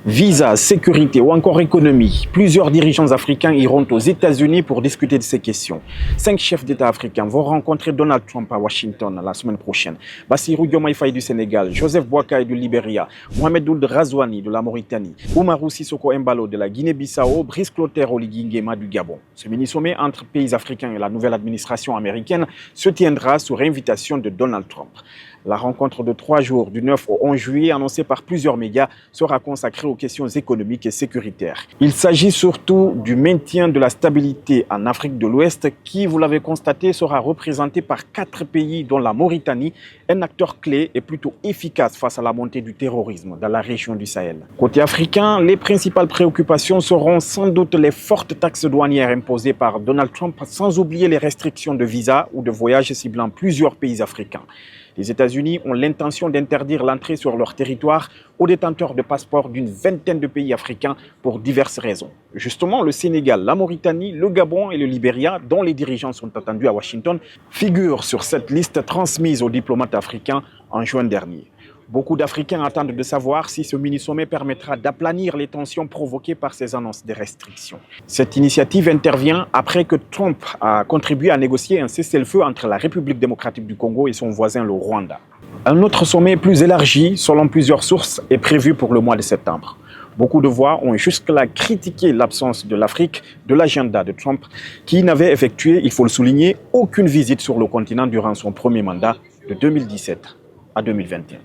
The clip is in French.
Visa, sécurité ou encore économie, plusieurs dirigeants africains iront aux États-Unis pour discuter de ces questions. 5 chefs d'État africains vont rencontrer Donald Trump à Washington la semaine prochaine. Bassirou Diomaye Faye du Sénégal, Joseph Boakai du Libéria, Mohamed Ould Razouani de la Mauritanie, Oumarou Sissoko Embalo de la Guinée-Bissau, Brice Clotaire Oligui Nguema du Gabon. Ce mini-sommet entre pays africains et la nouvelle administration américaine se tiendra sur invitation de Donald Trump. La rencontre de 3 jours, du 9 au 11 juillet, annoncée par plusieurs médias, sera consacrée aux questions économiques et sécuritaires. Il s'agit surtout du maintien de la stabilité en Afrique de l'Ouest qui, vous l'avez constaté, sera représenté par 4 pays dont la Mauritanie, un acteur clé et plutôt efficace face à la montée du terrorisme dans la région du Sahel. Côté africain, les principales préoccupations seront sans doute les fortes taxes douanières imposées par Donald Trump, sans oublier les restrictions de visa ou de voyage ciblant plusieurs pays africains. Les États-Unis ont l'intention d'interdire l'entrée sur leur territoire aux détenteurs de passeports d'une vingtaine de pays africains pour diverses raisons. Justement, le Sénégal, la Mauritanie, le Gabon et le Libéria, dont les dirigeants sont attendus à Washington, figurent sur cette liste transmise aux diplomates africains en juin dernier. Beaucoup d'Africains attendent de savoir si ce mini-sommet permettra d'aplanir les tensions provoquées par ces annonces de restrictions. Cette initiative intervient après que Trump a contribué à négocier un cessez-le-feu entre la République démocratique du Congo et son voisin le Rwanda. Un autre sommet plus élargi, selon plusieurs sources, est prévu pour le mois de septembre. Beaucoup de voix ont jusque-là critiqué l'absence de l'Afrique de l'agenda de Trump, qui n'avait effectué, il faut le souligner, aucune visite sur le continent durant son premier mandat de 2017 à 2021.